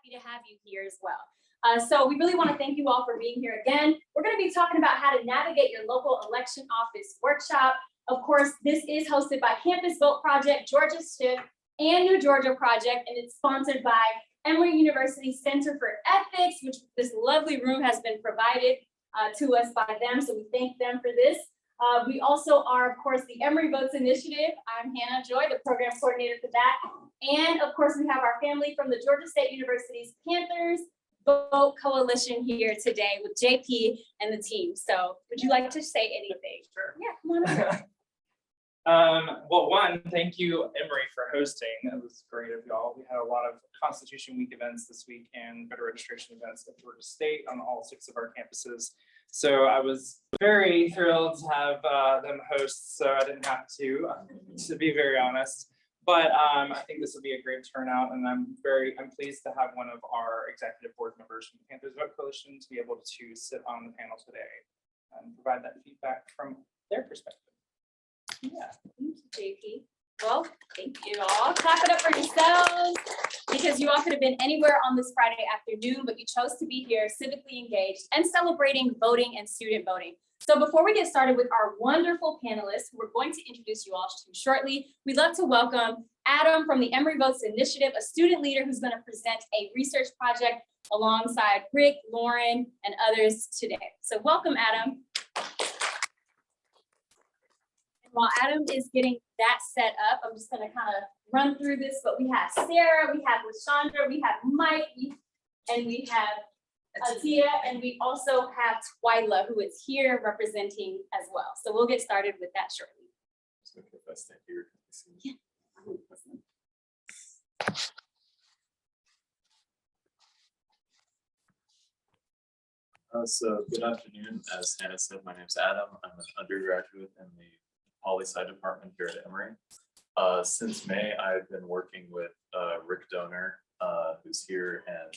happy to have you here as well. So we really want to thank you all for being here again. We're going to be talking about how to navigate your local election office workshop. Of course, this is hosted by Campus Vote Project, Georgia Shift, and New Georgia Project, and it's sponsored by Emory University Center for Ethics, which this lovely room has been provided to us by them, so we thank them for this. We also are, of course, the Emory Votes Initiative. I'm Hannah Joy, the program coordinator for that. And of course, we have our family from the Georgia State University's Panthers Vote Coalition here today with JP and the team. So would you like to say anything? Sure. Yeah, come on over. Well, one, thank you, Emory, for hosting. It was great of y'all. We had a lot of Constitution Week events this week and voter registration events at Georgia State on all 6 of our campuses. So I was very thrilled to have them host, so I didn't have to be very honest. But I think this will be a great turnout, and I'm pleased to have one of our executive board members from the Panthers Vote Coalition to be able to sit on the panel today and provide that feedback from their perspective. Yeah. Thank you, JP. Well, thank you all. Clap it up for yourselves, because you all could have been anywhere on this Friday afternoon, but you chose to be here civically engaged and celebrating voting and student voting. So before we get started with our wonderful panelists, who we're going to introduce you all to shortly, we'd love to welcome Adam from the Emory Votes Initiative, a student leader who's going to present a research project alongside Rick, Lauren, and others today. So welcome, Adam. While Adam is getting that set up, I'm just going to kind of run through this, but we have Sarah, we have LaShondra, we have Mike, and we have Atia, and we also have Twyla, who is here representing as well. So we'll get started with that shortly. Okay, if I stand here. Yeah. So good afternoon. As Hannah said, my name is Adam. I'm an undergraduate in the Poli-Sci department here at Emory. Since May, I've been working with Rick Donor, who's here, and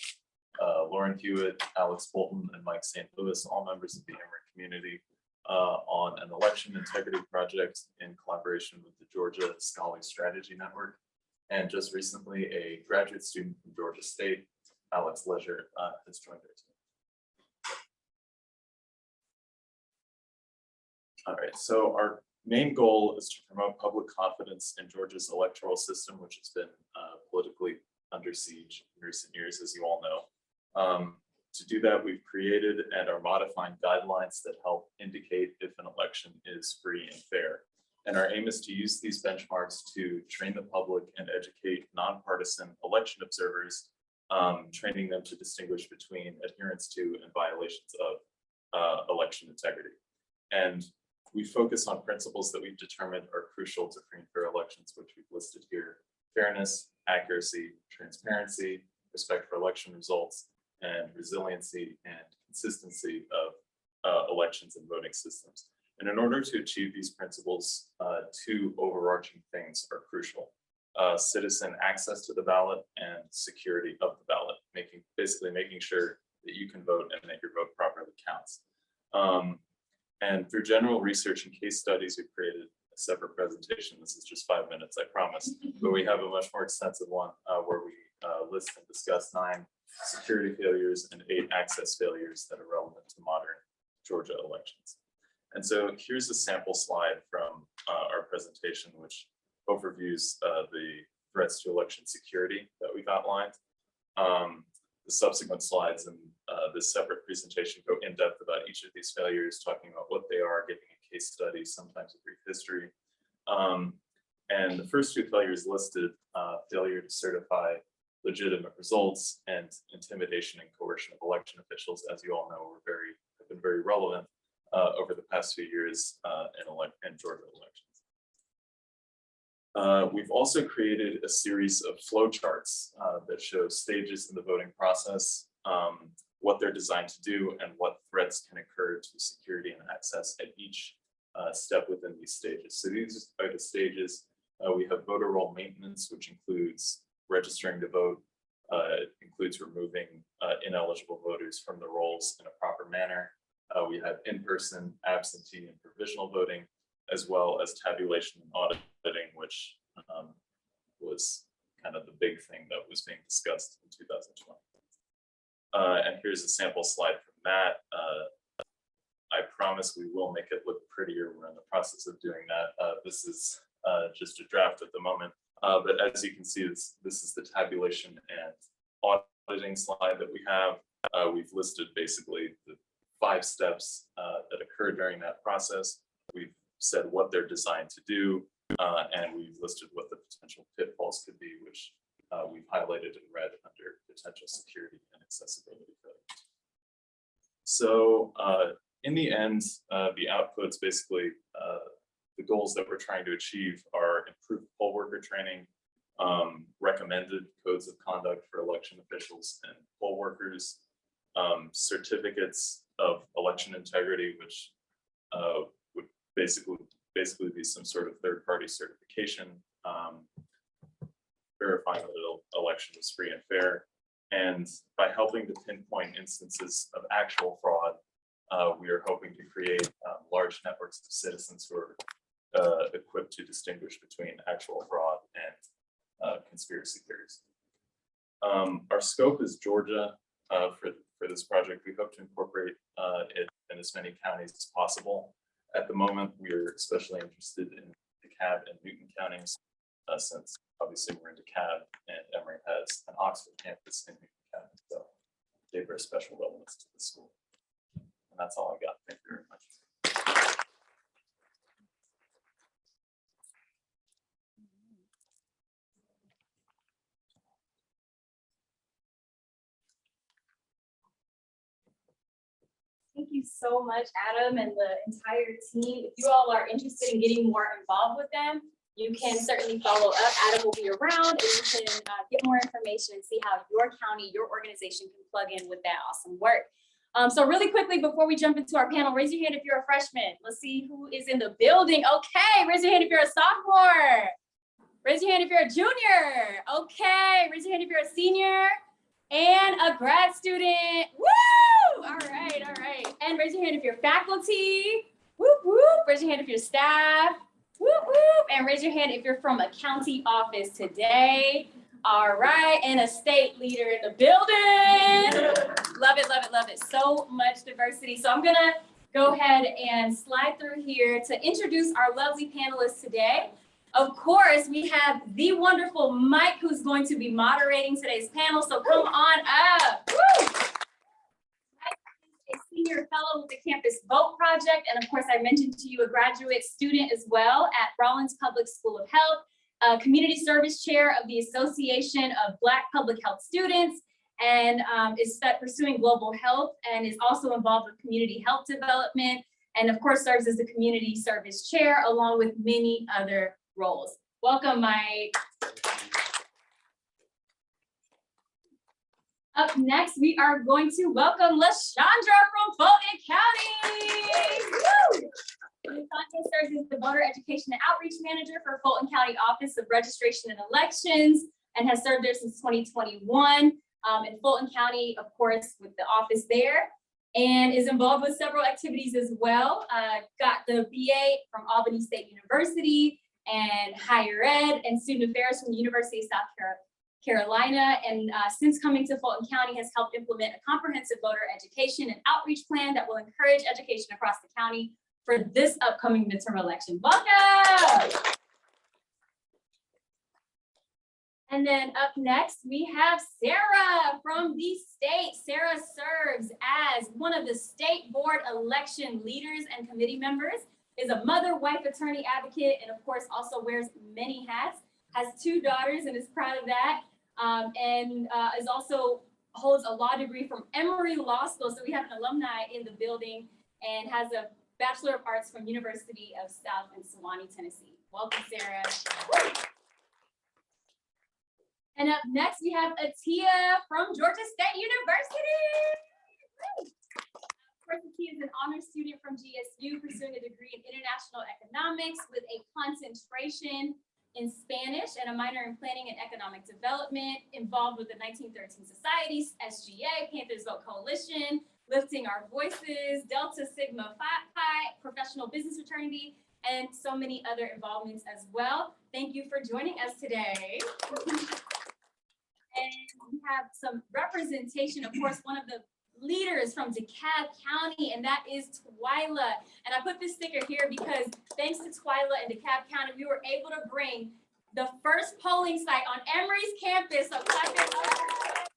Lauren Hewitt, Alex Bolton, and Mike St. Louis, all members of the Emory community, on an election integrity project in collaboration with the Georgia Scholarly Strategy Network. And just recently, a graduate student from Georgia State, Alex Leisure, has joined our team. All right, so our main goal is to promote public confidence in Georgia's electoral system, which has been politically under siege in recent years, as you all know. To do that, we've created and are modifying guidelines that help indicate if an election is free and fair. And our aim is to use these benchmarks to train the public and educate nonpartisan election observers, training them to distinguish between adherence to and violations of election integrity. And we focus on principles that we've determined are crucial to free and fair elections, which we've listed here: fairness, accuracy, transparency, respect for election results, and resiliency and consistency of elections and voting systems. And in order to achieve these principles, 2 overarching things are crucial: citizen access to the ballot and security of the ballot, basically making sure that you can vote and that your vote properly counts. And through general research and case studies, we've created a separate presentation. This is just 5 minutes, I promise, but we have a much more extensive one where we list and discuss 9 security failures and 8 access failures that are relevant to modern Georgia elections. And so here's a sample slide from our presentation, which overviews the threats to election security that we've outlined. The subsequent slides and this separate presentation go in depth about each of these failures, talking about what they are, giving a case study, sometimes a brief history. And the first 2 failures listed, failure to certify legitimate results and intimidation and coercion of election officials, as you all know, have been very relevant over the past few years in Georgia elections. We've also created a series of flowcharts that show stages in the voting process, what they're designed to do, and what threats can occur to security and access at each step within these stages. So these are the stages. We have voter roll maintenance, which includes registering to vote. It includes removing ineligible voters from the rolls in a proper manner. We have in-person, absentee, and provisional voting, as well as tabulation and auditing, which was kind of the big thing that was being discussed in 2020. And here's a sample slide from that. I promise we will make it look prettier. We're in the process of doing that. This is just a draft at the moment. But as you can see, this is the tabulation and auditing slide that we have. We've listed basically the 5 steps that occur during that process. We've said what they're designed to do, and we've listed what the potential pitfalls could be, which we've highlighted in red under potential security and accessibility failures. So in the end, the outputs, basically the goals that we're trying to achieve are improved poll worker training, recommended codes of conduct for election officials and poll workers, certificates of election integrity, which would basically be some sort of third-party certification, verifying that the election was free and fair. And by helping to pinpoint instances of actual fraud, we are hoping to create large networks of citizens who are equipped to distinguish between actual fraud and conspiracy theories. Our scope is Georgia. For this project, we hope to incorporate it in as many counties as possible. At the moment, we are especially interested in DeKalb and Newton counties, since obviously we're in DeKalb and Emory has an Oxford campus in Newton County, so they bear special relevance to the school. And that's all I got. Thank you very much. Thank you so much, Adam, and the entire team. If you all are interested in getting more involved with them, you can certainly follow up. Adam will be around, and you can get more information and see how your county, your organization can plug in with that awesome work. So really quickly, before we jump into our panel, raise your hand if you're a freshman. Let's see who is in the building. Okay, raise your hand if you're a sophomore. Raise your hand if you're a junior. Okay, raise your hand if you're a senior and a grad student. Woo! All right, all right. And raise your hand if you're faculty. Whoop, whoop. Raise your hand if you're staff. Whoop, whoop. And raise your hand if you're from a county office today. All right, and a state leader in the building. Love it, love it, love it. So much diversity. So I'm gonna go ahead and slide through here to introduce our lovely panelists today. Of course, we have the wonderful Mike, who's going to be moderating today's panel. So come on up. Woo! Mike is a senior fellow with the Campus Vote Project. And of course, I mentioned to you a graduate student as well at Rollins Public School of Health, community service chair of the Association of Black Public Health Students, and is pursuing global health and is also involved with community health development. And of course, serves as the community service chair along with many other roles. Welcome, Mike. Up next, we are going to welcome LaShondra from Fulton County. Woo! LaShondra serves as the Voter Education and Outreach Manager for Fulton County Office of Registration and Elections and has served there since 2021 in Fulton County, of course, with the office there, and is involved with several activities as well. Got the BA from Albany State University and higher ed and student affairs from the University of South Carolina. And since coming to Fulton County has helped implement a comprehensive voter education and outreach plan that will encourage education across the county for this upcoming midterm election. Welcome. And then up next, we have Sarah from the state. Sarah serves as one of the state board election leaders and committee members, is a mother, wife, attorney, advocate, and of course also wears many hats, has 2 daughters and is proud of that, and is also holds a law degree from Emory Law School. So we have an alumni in the building and has a Bachelor of Arts from University of South in Sewanee, Tennessee. Welcome, Sarah. And up next, we have Atia from Georgia State University. Of course, Atia is an honor student from GSU, pursuing a degree in international economics with a concentration in Spanish and a minor in planning and economic development, involved with the 1913 Societies, SGA, Panthers Vote Coalition, Lifting Our Voices, Delta Sigma Phi, Professional Business Fraternity, and so many other involvements as well. Thank you for joining us today. And we have some representation, of course, one of the leaders from DeKalb County, and that is Twyla. And I put this sticker here because thanks to Twyla and DeKalb County, we were able to bring the first polling site on Emory's campus. So clap it up.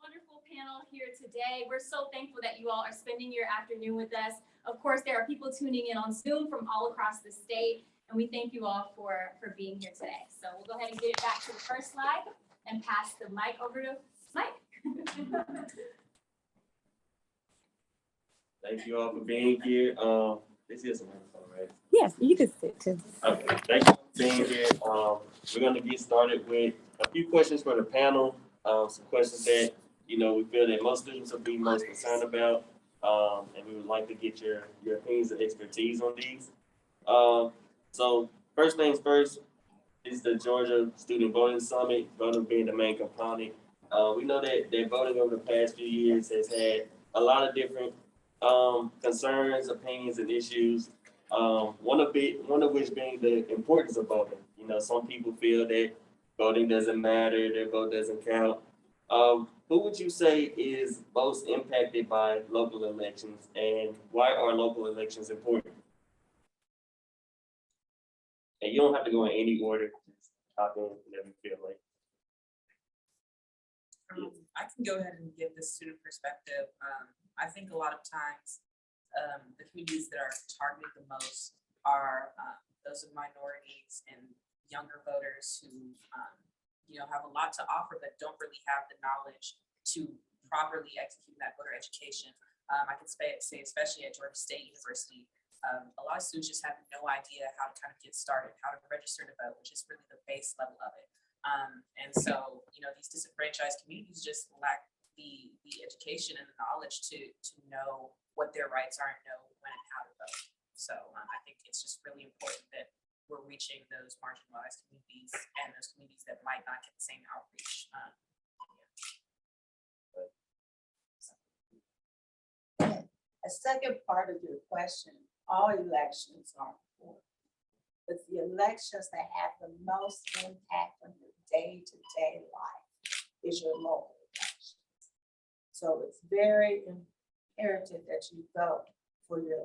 Wonderful panel here today. We're so thankful that you all are spending your afternoon with us. Of course, there are people tuning in on Zoom from all across the state, and we thank you all for being here today. So we'll go ahead and get it back to the first slide and pass the mic over to Mike. Thank you all for being here. This is a microphone, right? Yes, you can sit too. Okay, thank you for being here. We're gonna get started with a few questions for the panel. Some questions that, you know, we feel that most students will be most concerned about. And we would like to get your opinions and expertise on these. So first things first is the Georgia Student Voting Summit, voting being the main component. We know that voting over the past few years has had a lot of different concerns, opinions, and issues. One of which being the importance of voting. You know, some people feel that voting doesn't matter, their vote doesn't count. Who would you say is most impacted by local elections, and why are local elections important? And you don't have to go in any order, just hop in whenever you feel like. I can go ahead and give the student perspective. I think a lot of times the communities that are targeted the most are those of minorities and younger voters who you know, have a lot to offer but don't really have the knowledge to properly execute that voter education. I can say especially at Georgia State University, a lot of students just have no idea how to kind of get started, how to register to vote, which is really the base level of it. And so, you know, these disenfranchised communities just lack the education and the knowledge to know what their rights are and know when and how to vote. So I think it's just really important that we're reaching those marginalized communities and those communities that might not get the same outreach. A second part of your question, all elections are important, but the elections that have the most impact on your day-to-day life is your local elections. So it's very imperative that you vote for your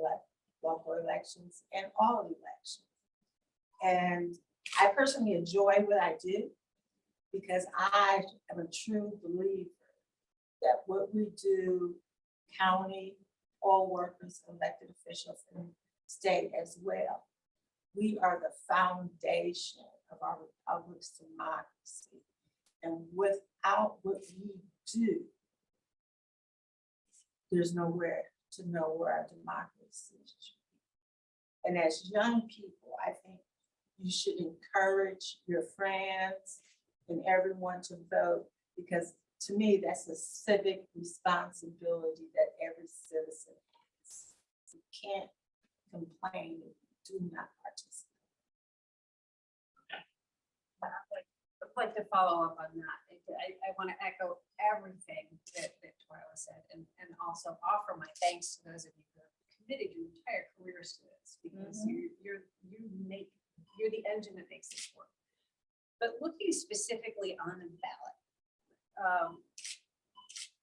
local elections and all elections. And I personally enjoy what I do because I am a true believer that what we do, county, all workers, elected officials, and state as well, we are the foundation of our republic's democracy. And without what we do, there's nowhere to know where our democracy is. And as young people, I think you should encourage your friends and everyone to vote, because to me, that's a civic responsibility that every citizen has. You can't complain if you do not participate. I'd like to follow up on that. I want to echo everything that Twyla said, and also offer my thanks to those of you who have committed your entire careers to this, because you're the engine that makes this work. But looking specifically on the ballot,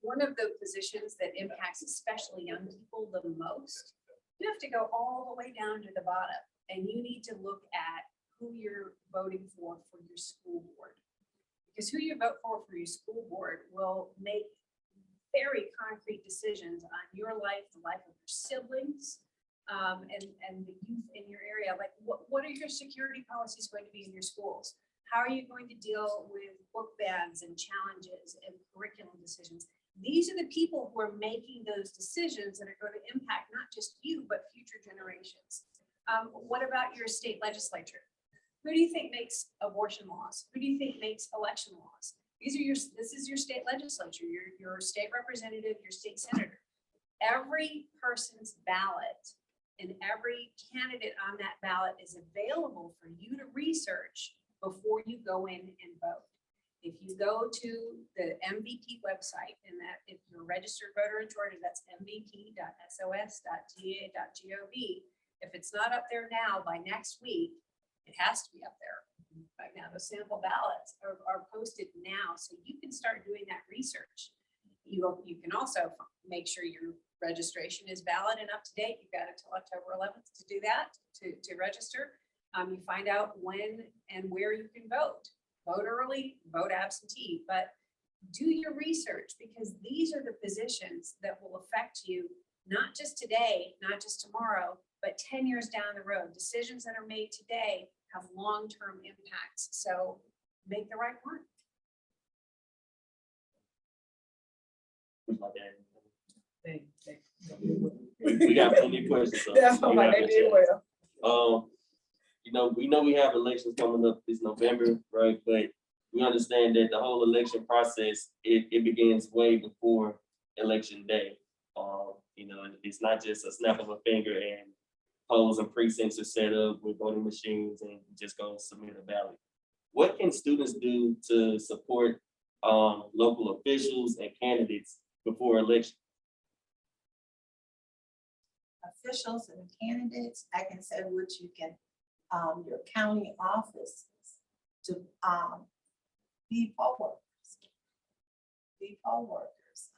one of the positions that impacts especially young people the most, you have to go all the way down to the bottom, and you need to look at who you're voting for your school board. Because who you vote for your school board will make very concrete decisions on your life, the life of your siblings, and the youth in your area. Like, what are your security policies going to be in your schools? How are you going to deal with book bans and challenges and curriculum decisions? These are the people who are making those decisions that are going to impact not just you, but future generations. What about your state legislature? Who do you think makes abortion laws? Who do you think makes election laws? This is your state legislature, your state representative, your state senator. Every person's ballot and every candidate on that ballot is available for you to research before you go in and vote. If you go to the MVP website, and that if you're a registered voter in Georgia, that's mvp.sos.ga.gov. If it's not up there now, by next week, it has to be up there. right now, the sample ballots are posted now, so you can start doing that research. You can also make sure your registration is valid and up to date. You've got until October 11th to do that, to register. You find out when and where you can vote. Vote early, vote absentee, but do your research, because these are the positions that will affect you, not just today, not just tomorrow, but 10 years down the road. Decisions that are made today have long-term impacts. So make the right one. We got plenty of questions. So That's we what have they a did chance. well. We know we have elections coming up this November, right? But we understand that the whole election process, it begins way before election day. It's not just a snap of a finger and polls and precincts are set up with voting machines and just go submit a ballot. What can students do to support local officials and candidates before election? Officials and candidates, I can say what you can, your county offices to be poll workers. Be poll workers.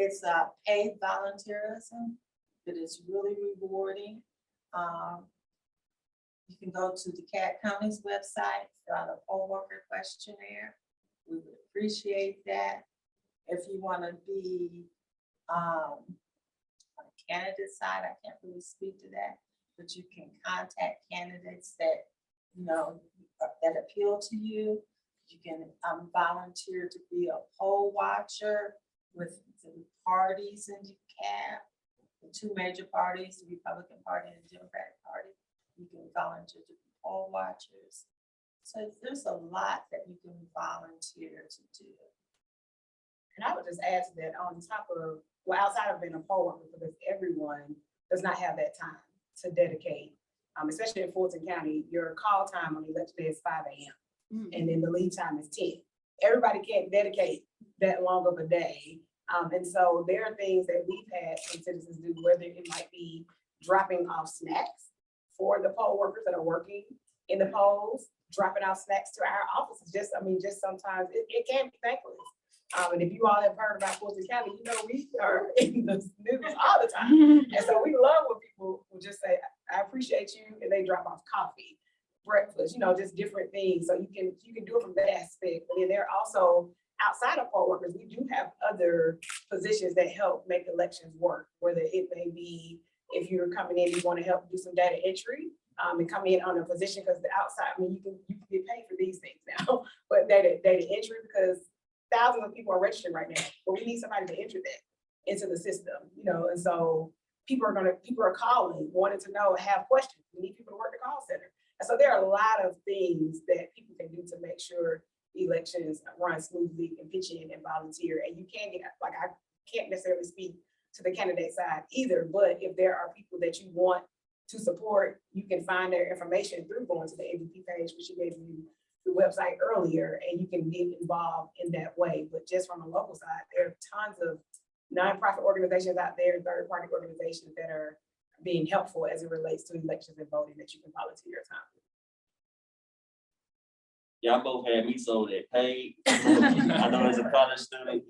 It's a paid volunteerism, but it's really rewarding. You can go to the DeKalb County's website, fill out a poll worker questionnaire. We would appreciate that. If you want to be on the candidate side, I can't really speak to that, but you can contact candidates that, that appeal to you. You can volunteer to be a poll watcher with the parties in DeKalb, the two major parties, the Republican Party and the Democratic Party. You can volunteer to be poll watchers. So there's a lot that you can volunteer to do. And I would just add to that, on top of, well, outside of being a poll worker, because everyone does not have that time to dedicate, especially in Fulton County, your call time on election day is 5 a.m. And then the lead time is 10. Everybody can't dedicate that long of a day. And so there are things that we've had some citizens do, whether it might be dropping off snacks for the poll workers that are working in the polls, dropping off snacks to our offices. Just sometimes it can be thankless. And if you all have heard about Fulton County, we are in the news all the time. And so we love when people will just say, I appreciate you, and they drop off coffee, breakfast, just different things. So you can do it from that aspect. But then there are also, outside of poll workers, we do have other positions that help make elections work, whether it may be if you're coming in, you want to help do some data entry, and come in on a position, because the outside, you can get paid for these things now, but data entry, because thousands of people are registered right now, but we need somebody to enter that into the system, and so people are calling, wanting to know, have questions. We need people to work the call center. And so there are a lot of things that people can do to make sure elections run smoothly and pitch in and volunteer. And you can get, I can't necessarily speak to the candidate side either, but if there are people that you want to support, you can find their information through going to the MVP page, which you gave you the website earlier, and you can get involved in that way. But just from a local side, there are tons of nonprofit organizations out there, third-party organizations that are being helpful as it relates to elections and voting that you can volunteer your time with. Y'all both had me sold at paid. I know as a college student,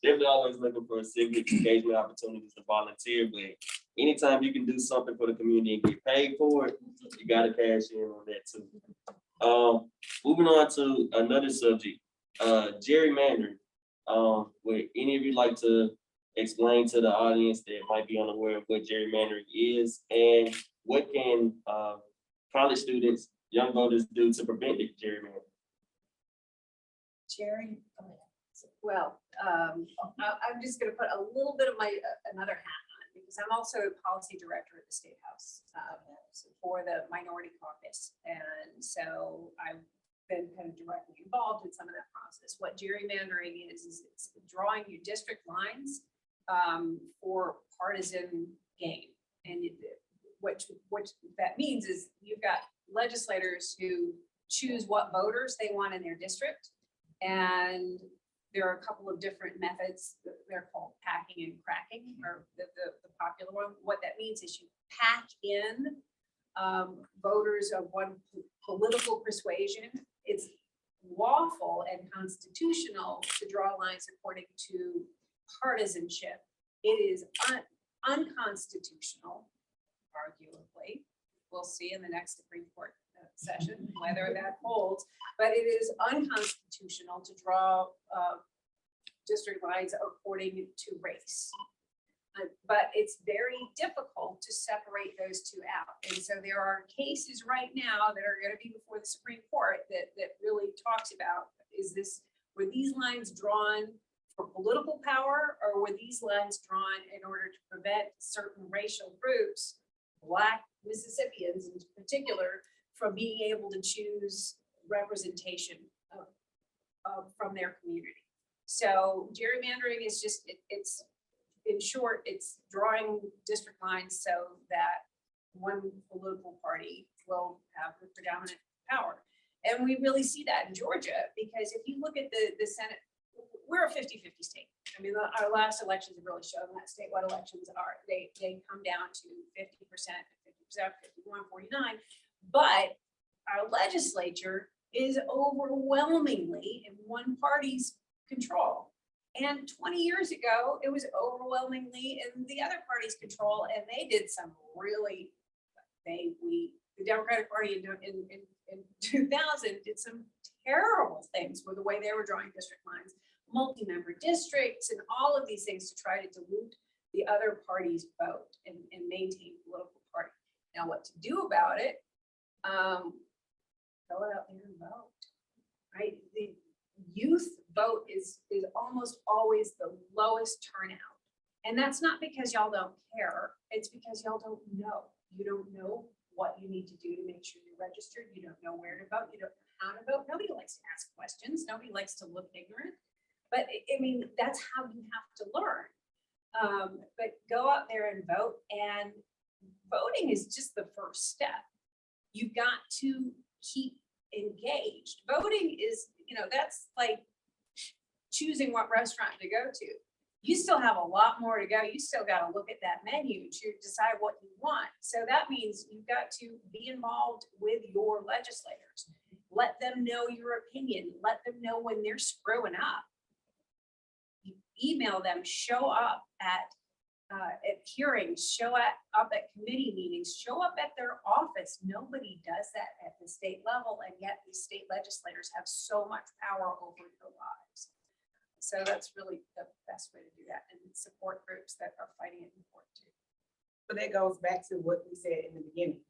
definitely always looking for civic engagement opportunities to volunteer, but anytime you can do something for the community and get paid for it, you gotta cash in on that too. Moving on to another subject, gerrymandering. Would any of you like to explain to the audience that might be unaware of what gerrymandering is, and what can college students, young voters do to prevent the gerrymandering? Jerry? Well, I'm just going to put a little bit of my another hat on, because I'm also a policy director at the State House for the Minority Caucus. And so I've been kind of directly involved in some of that process. What gerrymandering is it's drawing your district lines for partisan gain. And what that means is you've got legislators who choose what voters they want in their district. And there are a couple of different methods. They're called packing and cracking, or the popular one. What that means is you pack in voters of one political persuasion, it's lawful and constitutional to draw lines according to partisanship. It is unconstitutional, arguably. We'll see in the next Supreme Court session whether that holds, but it is unconstitutional to draw district lines according to race. But it's very difficult to separate those two out. And so there are cases right now that are going to be before the Supreme Court that really talks about, were these lines drawn for political power, or were these lines drawn in order to prevent certain racial groups, Black Mississippians in particular, from being able to choose representation from their community. So gerrymandering is just, it's in short, it's drawing district lines so that one political party will have the predominant power. And we really see that in Georgia, because if you look at the Senate, we're a 50-50 state. I mean, our last elections have really shown that statewide elections are, they come down to 50%, 50%, 51, 49. But our legislature is overwhelmingly in one party's control. And 20 years ago, it was overwhelmingly in the other party's control, and they did some really, the Democratic Party in 2000 did some terrible things with the way they were drawing district lines, multi-member districts, and all of these things to try to dilute the other party's vote and maintain political party. Now, what to do about it? Go out there and vote, right? The youth vote is almost always the lowest turnout. And that's not because y'all don't care. It's because y'all don't know. You don't know what you need to do to make sure you're registered. You don't know where to vote. You don't know how to vote. Nobody likes to ask questions. Nobody likes to look ignorant. But I mean, that's how you have to learn. But go out there and vote. And voting is just the first step. You've got to keep engaged. Voting is, that's like choosing what restaurant to go to. You still have a lot more to go. You still got to look at that menu to decide what you want. So that means you've got to be involved with your legislators. Let them know your opinion. Let them know when they're screwing up. You email them, show up at hearings, show up at committee meetings, show up at their office. Nobody does that at the state level, and yet these state legislators have so much power over their lives. So that's really the best way to do that, and support groups that are fighting it in court too. But that goes back to what we said in the beginning.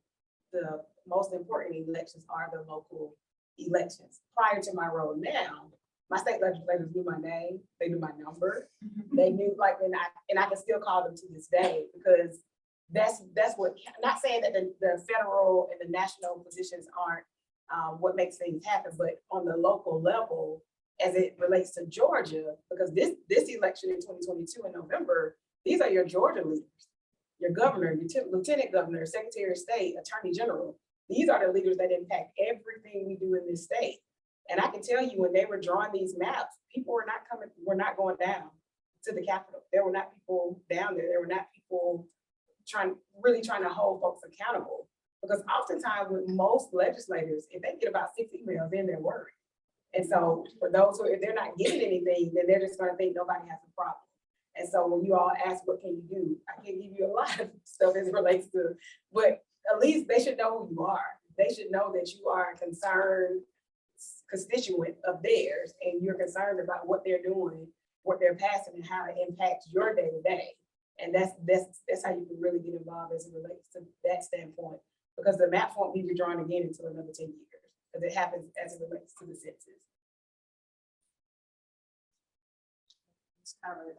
The most important elections are the local elections. Prior to my role now, my state legislators knew my name, they knew my number, they knew and I can still call them to this day, because that's what, not saying that the federal and the national positions aren't what makes things happen, but on the local level, as it relates to Georgia, because this election in 2022 in November, these are your Georgia leaders, your governor, your lieutenant governor, secretary of state, attorney general. These are the leaders that impact everything we do in this state. And I can tell you, when they were drawing these maps, people were not going down to the Capitol. There were not people down there. There were not people really trying to hold folks accountable. Because oftentimes with most legislators, if they get about 6 emails, then they're worried. And so for those who, if they're not getting anything, then they're just gonna think nobody has a problem. And so when you all ask, what can you do? I can give you a lot of stuff as it relates to, but at least they should know who you are. They should know that you are a concerned constituent of theirs, and you're concerned about what they're doing, what they're passing, and how it impacts your day to day. And that's how you can really get involved as it relates to that standpoint, because the maps won't be redrawn again until another 10 years, because it happens as it relates to the census. It's covered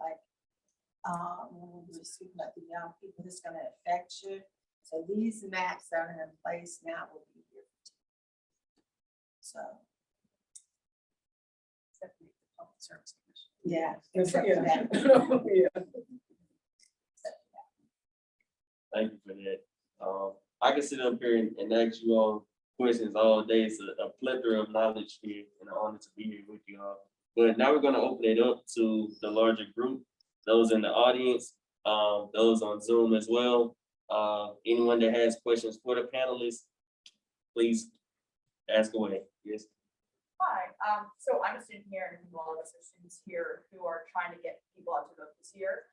when we were speaking about the young people, it's gonna affect you. So these maps that are in place now will be here. So. Definitely the Public Service Commission. Yeah. Yeah. Thank you for that. I can sit up here and ask you all questions all day. It's a plethora of knowledge here, and an honor to be here with you all. But now we're gonna open it up to the larger group, those in the audience, those on Zoom as well. Anyone that has questions for the panelists, please ask away. Yes. Hi, so I'm a student here and all of us are students here who are trying to get people out to vote this year.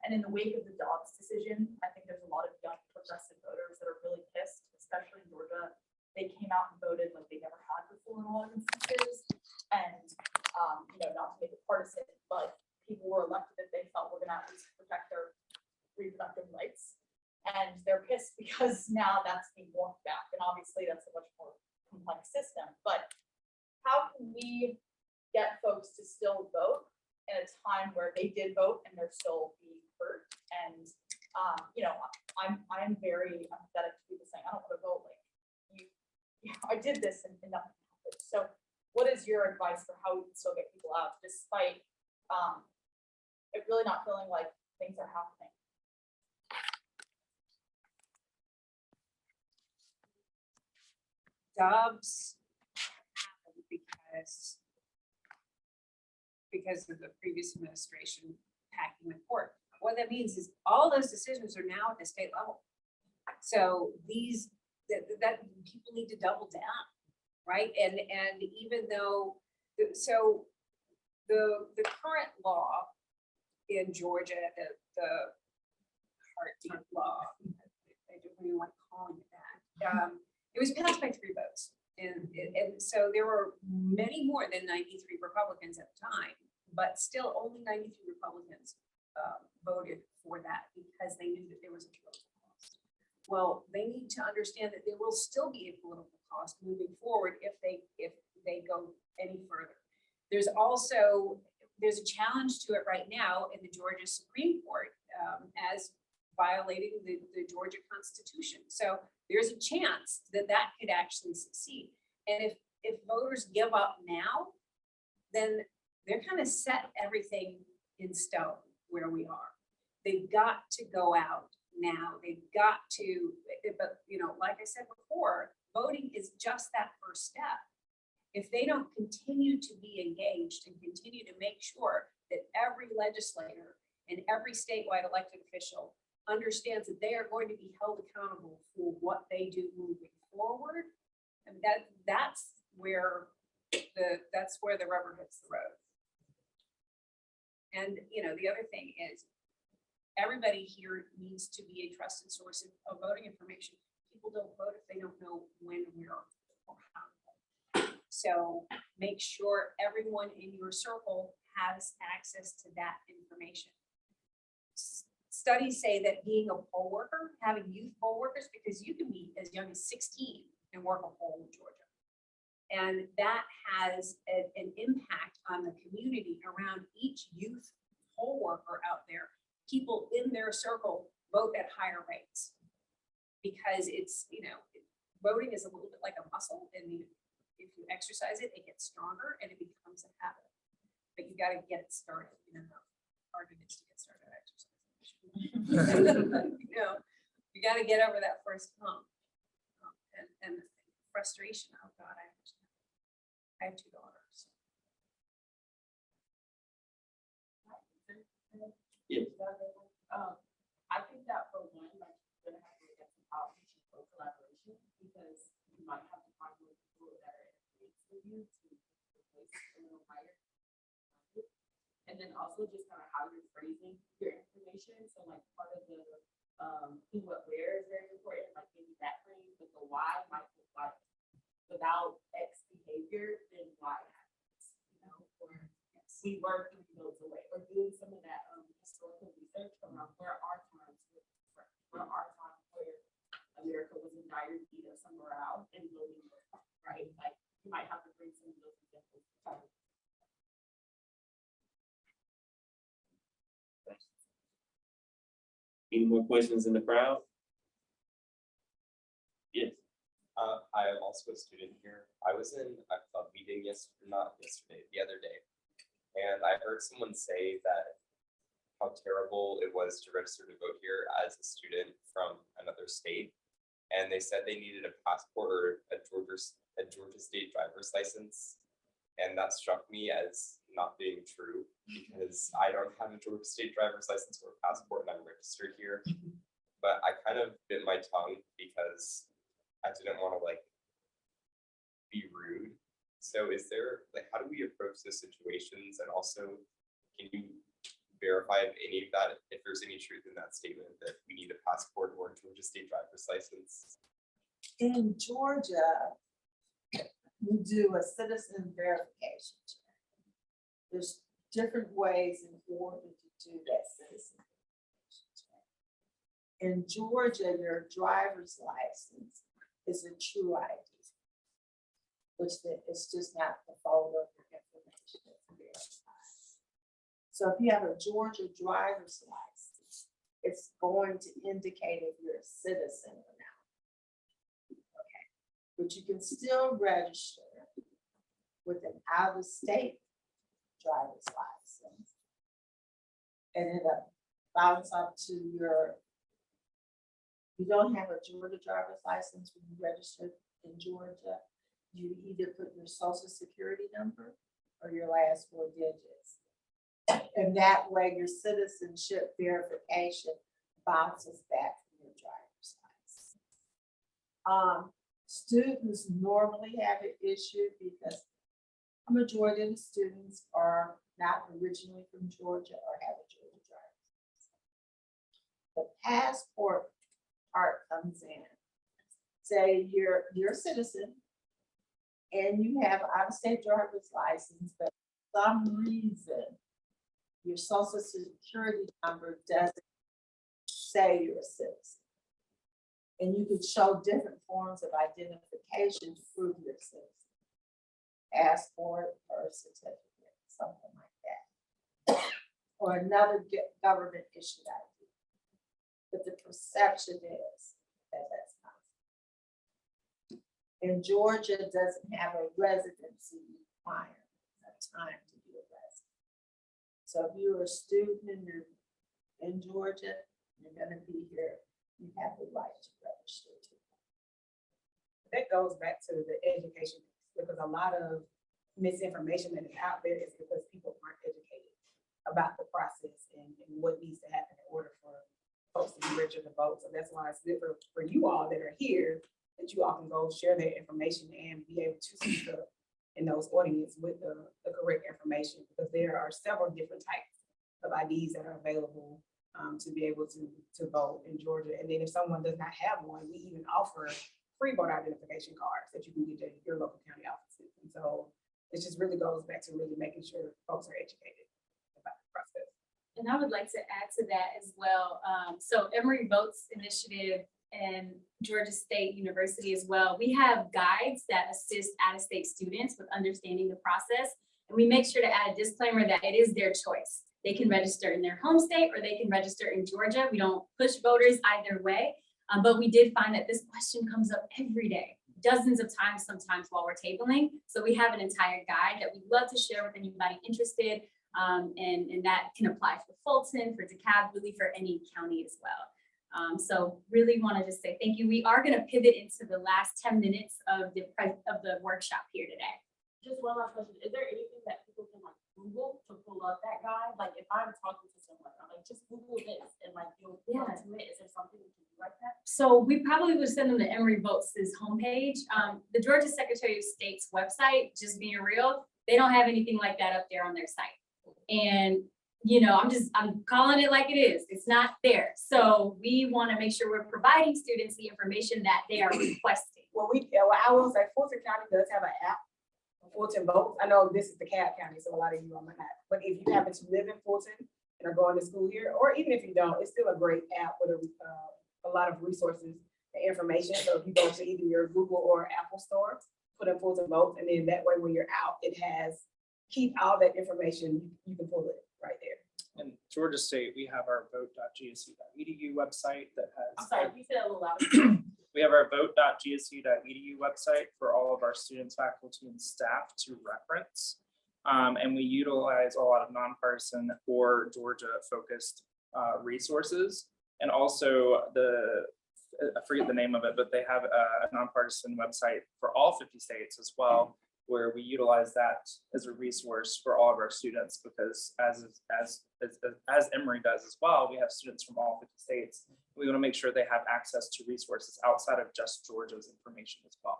And in the wake of the Dobbs decision, I think there's a lot of young progressive voters that are really pissed, especially in Georgia. They came out and voted like they never had before in a lot of instances. And, not to make it partisan, but people were elected that they felt were gonna at least protect their reproductive rights. And they're pissed because now that's being walked back. And obviously that's a much more complex system, but how can we get folks to still vote in a time where they did vote and they're still being hurt? And, I'm very empathetic to people saying, I don't want to vote, like, I did this and nothing happened. So what is your advice for how we can still get people out despite it really not feeling like things are happening? Dobbs happened because of the previous administration packing the court. What that means is all those decisions are now at the state level. So that people need to double down, right? And even though, so the current law in Georgia, the heartbeat law, I don't really like calling it that. It was passed by 3 votes. And so there were many more than 93 Republicans at the time, but still only 93 Republicans voted for that because they knew that there was a political cost. Well, they need to understand that there will still be a political cost moving forward if they go any further. There's a challenge to it right now in the Georgia Supreme Court as violating the Georgia Constitution. So there's a chance that could actually succeed. And if voters give up now, then they're kind of set everything in stone where we are. They've got to go out now. They've got to, but like I said before, voting is just that first step. If they don't continue to be engaged and continue to make sure that every legislator and every statewide elected official understands that they are going to be held accountable for what they do moving forward, and that's where the rubber hits the road. And the other thing is, everybody here needs to be a trusted source of voting information. People don't vote if they don't know when, where, or how. So make sure everyone in your circle has access to that information. Studies say that being a poll worker, having youth poll workers, because you can be as young as 16 and work a poll in Georgia. And that has an impact on the community around each youth poll worker out there. People in their circle vote at higher rates because it's, voting is a little bit like a muscle, and if you exercise it, it gets stronger and it becomes a habit. But you got to get it started. Hard it is to get started exercising. You got to get over that first hump and frustration. Oh God, I have 2 daughters. Yes. I think that for one, like, you're gonna have to get some outreach and collaboration because you might have to find more people that are in place with you to replace a little higher. And then also just kind of how you're phrasing your information. So like part of the who, what, where is very important, like maybe that phrase, but the why might look like without X behavior, then Y happens, or we were 3 votes away, or doing some of that historical research around where are times where America was in dire need of some morale and building, right? Like you might have to bring some of those examples. Any more questions in the crowd? Yes. I am also a student here. I was in a club meeting the other day, and I heard someone say that how terrible it was to register to vote here as a student from another state. And they said they needed a passport or a Georgia state driver's license. And that struck me as not being true because I don't have a Georgia state driver's license or a passport and I'm registered here. but I kind of bit my tongue because I didn't want to like be rude. So is there, like, how do we approach those situations? And also, can you verify if any of that, if there's any truth in that statement that we need a passport or a Georgia state driver's license? In Georgia, we do a citizen verification check. There's different ways in order to do that citizen verification check. In Georgia, your driver's license is a true ID, which it's just not the folder of your information that's verified. So if you have a Georgia driver's license, it's going to indicate if you're a citizen or not. Okay, but you can still register with an out-of-state driver's license. And it'll bounce up to your, you don't have a Georgia driver's license when you register in Georgia, you either put your social security number or your last 4 digits. And that way your citizenship verification bounces back from your driver's license. Students normally have it issued because a majority of the students are not originally from Georgia or have a Georgia driver's license. The passport part comes in. Say you're a citizen and you have out-of-state driver's license, but for some reason your social security number doesn't say you're a citizen. And you can show different forms of identification to prove you're a citizen. Passport, birth certificate, something like that. Or another government issued ID. But the perception is that that's not. And Georgia doesn't have a residency requirement, a time to be a resident. So if you're a student and you're in Georgia, you're gonna be here, you have the right to register too. That goes back to the education, because a lot of misinformation that is out there is because people aren't educated about the process and what needs to happen in order for folks to be registered to vote. So that's why it's good for you all that are here, that you all can go share that information and be able to speak up in those audience with the correct information, because there are several different types of IDs that are available to be able to vote in Georgia. And then if someone does not have one, we even offer free voter identification cards that you can get to your local county offices. And so it just really goes back to really making sure folks are educated about the process. And I would like to add to that as well. So Emory Votes Initiative and Georgia State University as well, we have guides that assist out-of-state students with understanding the process. And we make sure to add a disclaimer that it is their choice. They can register in their home state or they can register in Georgia. We don't push voters either way. But we did find that this question comes up every day, dozens of times, sometimes while we're tabling. So we have an entire guide that we'd love to share with anybody interested. And that can apply for Fulton, for DeKalb, really for any county as well. So really want to just say thank you. We are going to pivot into the last 10 minutes of the workshop here today. Just one last question. Is there anything that people can like Google to pull up that guide? Like if I'm talking to someone, I'm like, just Google this and like you'll come to it. Is there something you can do like that? So we probably would send them to Emory Votes' homepage. The Georgia Secretary of State's website, just being real, they don't have anything like that up there on their site. And you know, I'm calling it like it is. It's not there. So we want to make sure we're providing students the information that they are requesting. Well, I will say Fulton County does have an app, Fulton Votes. I know this is DeKalb County, so a lot of you all might not. But if you happen to live in Fulton and are going to school here, or even if you don't, it's still a great app with a lot of resources and information. So if you go to either your Google or Apple store, put in Fulton Votes, and then that way when you're out, it has keep all that information. You can pull it right there. In Georgia State, we have our vote.gsu.edu website that has. I'm sorry, you said a little louder. We have our vote.gsu.edu website for all of our students, faculty, and staff to reference. And we utilize a lot of nonpartisan or Georgia-focused resources. And also I forget the name of it, but they have a nonpartisan website for all 50 states as well, where we utilize that as a resource for all of our students, because as Emory does as well, we have students from all 50 states, We want to make sure they have access to resources outside of just Georgia's information as well.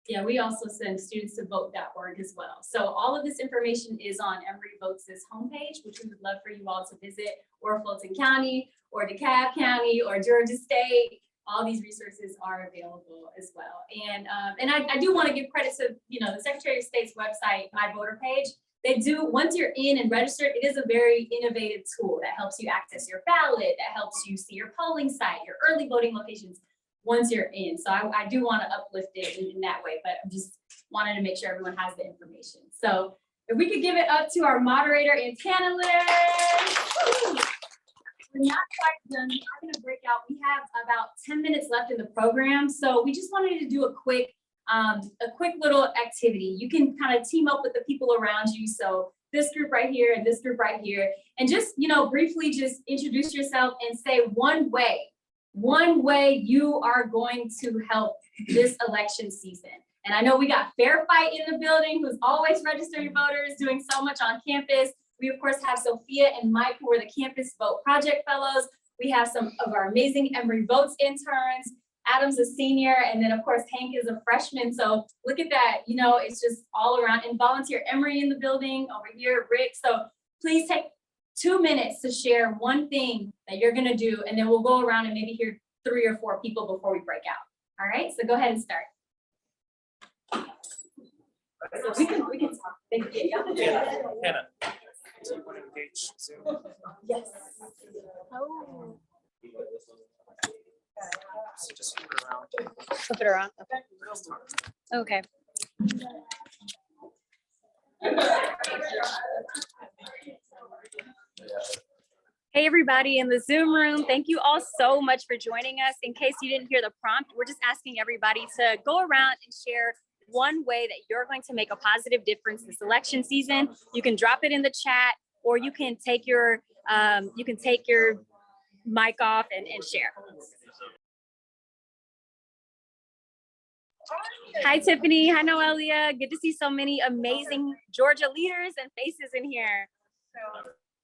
Yeah, we also send students to vote.org as well. So all of this information is on Emory Votes' homepage, which we would love for you all to visit, or Fulton County, or DeKalb County, or Georgia State. All these resources are available as well. And I do want to give credit to, the Secretary of State's website, My Voter page. They do, once you're in and registered, it is a very innovative tool that helps you access your ballot, that helps you see your polling site, your early voting locations once you're in. So I do want to uplift it in that way, but I just wanted to make sure everyone has the information. So if we could give it up to our moderator and panelists. We're not quite done. We're going to break out. We have about 10 minutes left in the program. So we just wanted to do a quick little activity. You can kind of team up with the people around you. So this group right here and this group right here, and just, briefly just introduce yourself and say one way you are going to help this election season. And I know we got Fair Fight in the building, who's always registering voters, doing so much on campus. We, of course, have Sophia and Mike, who are the Campus Vote Project Fellows. We have some of our amazing Emory Votes interns. Adam's a senior, and then, of course, Hank is a freshman. So look at that. It's just all around. And Volunteer Emory in the building over here, Rick. So please take 2 minutes to share one thing that you're going to do, and then we'll go around and maybe hear 3 or 4 people before we break out. All right, so go ahead and start. So we can talk. Thank you. Hannah. Do you want to engage Zoom? Yes. Oh. So just flip it around. Flip it around. Okay. Hey, everybody in the Zoom room. Thank you all so much for joining us. In case you didn't hear the prompt, we're just asking everybody to go around and share one way that you're going to make a positive difference this election season. You can drop it in the chat, or you can take your mic off and share. Hi, Tiffany. Hi, Noelia. Good to see so many amazing Georgia leaders and faces in here.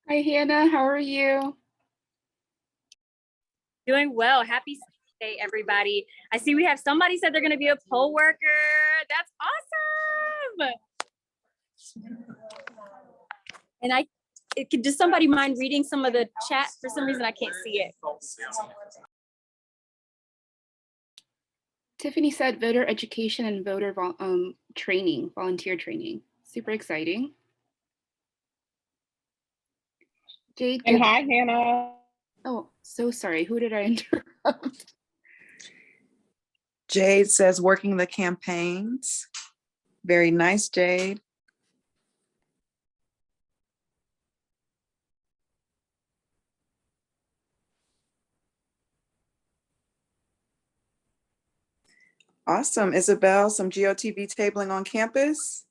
Hi, Hannah. How are you? Doing well. Happy Day, everybody. I see we have somebody said they're going to be a poll worker. That's awesome. And does somebody mind reading some of the chat? For some reason, I can't see it. Tiffany said voter education and voter training, volunteer training. Super exciting. Jade. And hi, Hannah. Oh, so sorry. Who did I interrupt? Jade says working the campaigns. Very nice, Jade. Awesome. Isabel, some GOTV tabling on campus.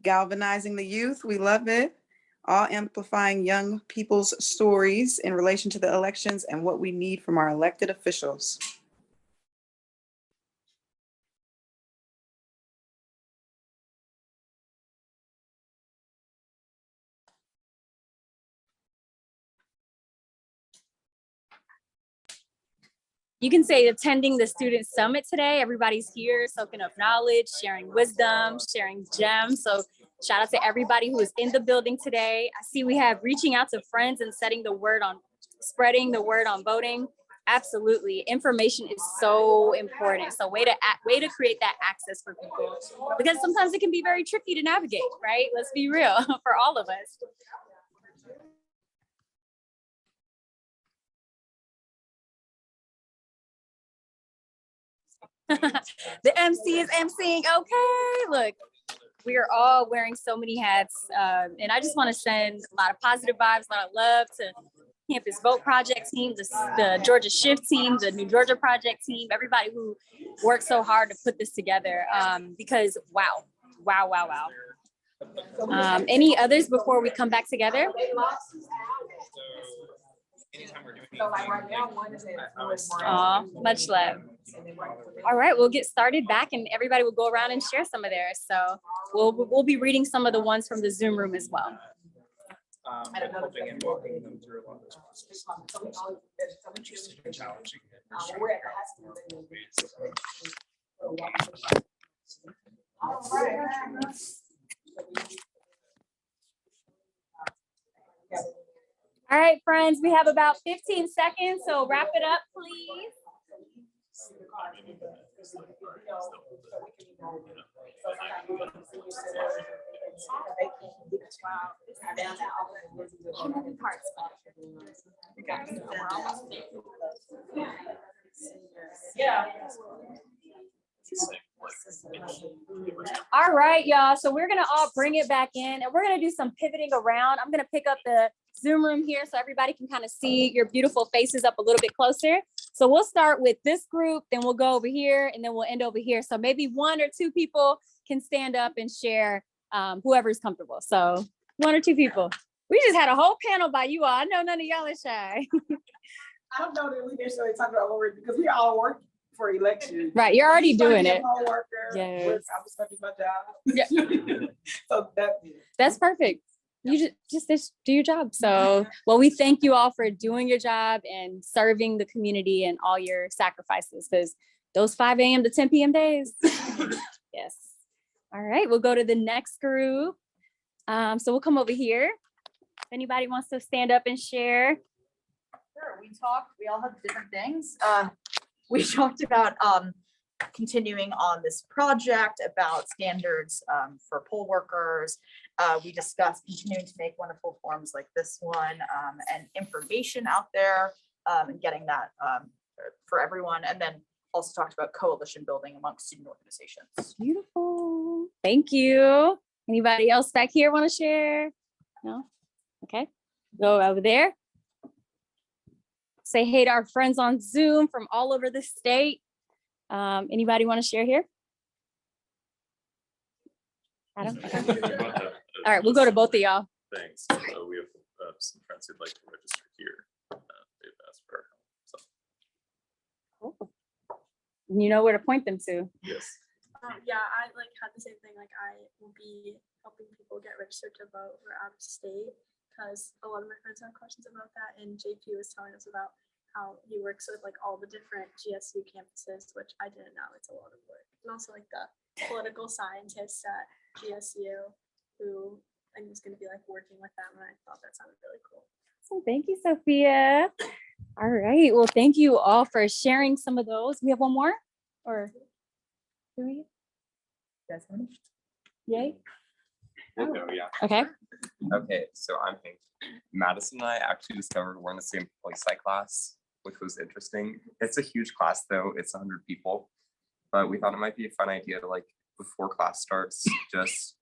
Galvanizing the youth. We love it. All amplifying young people's stories in relation to the elections and what we need from our elected officials. You can say attending the student summit today. Everybody's here soaking up knowledge, sharing wisdom, sharing gems. So shout out to everybody who is in the building today. I see we have reaching out to friends and spreading the word on voting. Absolutely. Information is so important. So way to create that access for people, because sometimes it can be very tricky to navigate, right? Let's be real, for all of us. The MC is emceeing. Okay, look, we are all wearing so many hats, and I just want to send a lot of positive vibes, a lot of love to Campus Vote Project team, the Georgia Shift team, the New Georgia Project team, everybody who worked so hard to put this together, because wow. Any others before we come back together? Much love. All right, we'll get started back and everybody will go around and share some of theirs. So we'll be reading some of the ones from the Zoom room as well. with helping and walking them through a lot of those processes. Interesting and challenging. We're at the high school. All right, friends, we have about 15 seconds, so wrap it up, please. Yeah. All right, y'all. So we're gonna all bring it back in and we're gonna do some pivoting around. I'm gonna pick up the Zoom room here so everybody can kind of see your beautiful faces up a little bit closer. So we'll start with this group, then we'll go over here and then we'll end over here. So maybe 1 or 2 people can stand up and share, whoever's comfortable. So 1 or 2 people. We just had a whole panel by you all. I know none of y'all are shy. I don't know that we necessarily talk about what we're, because we all work for elections. Right, you're already I'm trying to doing be a it. poll worker. Yes. I was studying my job. Yeah. So That's perfect. You just do your job. So, well, we thank you all for doing your job and serving the community and all your sacrifices, because those 5 a.m. to 10 p.m. days. Yes. All right, we'll go to the next group. So we'll come over here. If anybody wants to stand up and share. Sure, we all have different things. We talked about continuing on this project about standards for poll workers. We discussed continuing to make wonderful forms like this one and information out there and getting that for everyone. And then also talked about coalition building amongst student organizations. Beautiful. Thank you. Anybody else back here want to share? No? Okay. Go over there. Say hey to our friends on Zoom from all over the state. Anybody want to share here? Adam? Okay. All right, we'll go to both of y'all. Thanks. So we have some friends who'd like to register here. They've asked for our help. So Cool. You know where to point them to. yes. Yeah, I had the same thing. I will be helping people get registered to vote for out of state, because a lot of my friends have questions about that. And JP was telling us about how he works with all the different GSU campuses, which I didn't know. It's a lot of work. And also the political scientists at GSU who I'm just going to be working with them. And I thought that sounded really cool. So thank you, Sophia. All right. Well, thank you all for sharing some of those. We have one more, or do we? That's finished. Yay. We'll go, yeah. Okay. Okay, so I'm Hank. Madison and I actually discovered we're in the same poli-sci class, which was interesting. It's a huge class though, it's 100 people. But we thought it might be a fun idea to before class starts, just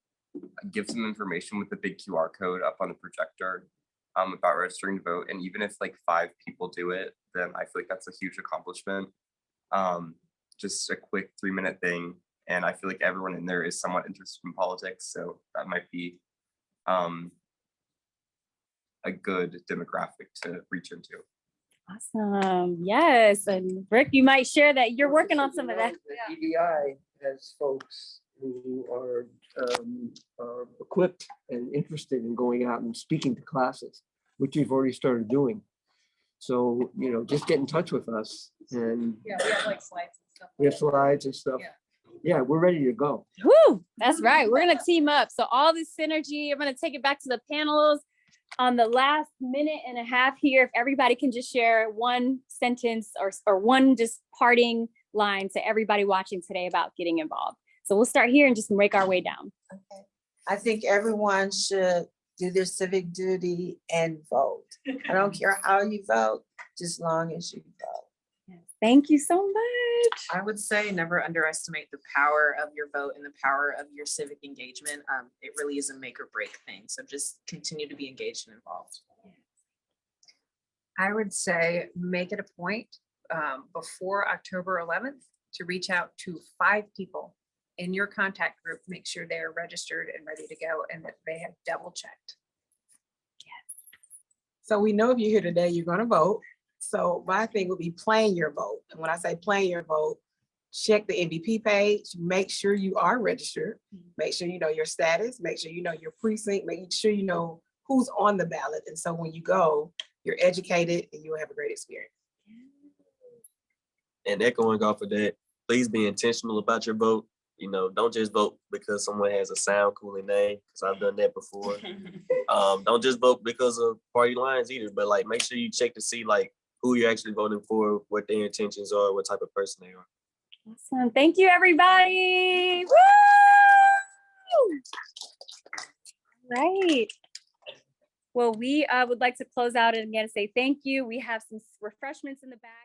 give some information with the big QR code up on the projector about registering to vote. And even if 5 people do it, then I feel like that's a huge accomplishment. Just a quick 3-minute thing. And I feel like everyone in there is somewhat interested in politics. So that might be a good demographic to reach into. Awesome. Yes. And Rick, you might share that you're working on some of that. EDI has folks who are equipped and interested in going out and speaking to classes, which we've already started doing. So, just get in touch with us and Yeah, we have slides and stuff. we have slides and stuff. Yeah, we're ready to go. Woo, that's right. We're going to team up. So all this synergy, I'm going to take it back to the panels on the last minute and a half here. If everybody can just share one sentence or one just parting line to everybody watching today about getting involved. So we'll start here and just make our way down. Okay. I think everyone should do their civic duty and vote. I don't care how you vote, just long as you vote. Thank you so much. I would say never underestimate the power of your vote and the power of your civic engagement. It really is a make or break thing. So just continue to be engaged and involved. I would say make it a point before October 11th to reach out to 5 people in your contact group, make sure they're registered and ready to go and that they have double checked. So we know if you're here today, you're going to vote. So my thing would be plan your vote. And when I say plan your vote, check the MVP page, make sure you are registered, make sure you know your status, make sure you know your precinct, make sure you know who's on the ballot. And so when you go, you're educated and you'll have a great experience. And echoing off of that, please be intentional about your vote. You know, don't just vote because someone has a sound cooling name, because I've done that before. Don't just vote because of party lines either, but like make sure you check to see like who you're actually voting for, what their intentions are, what type of person they are. Awesome. Thank you, everybody. Woo! Right. Well, we would like to close out and again say thank you. We have some refreshments in the back.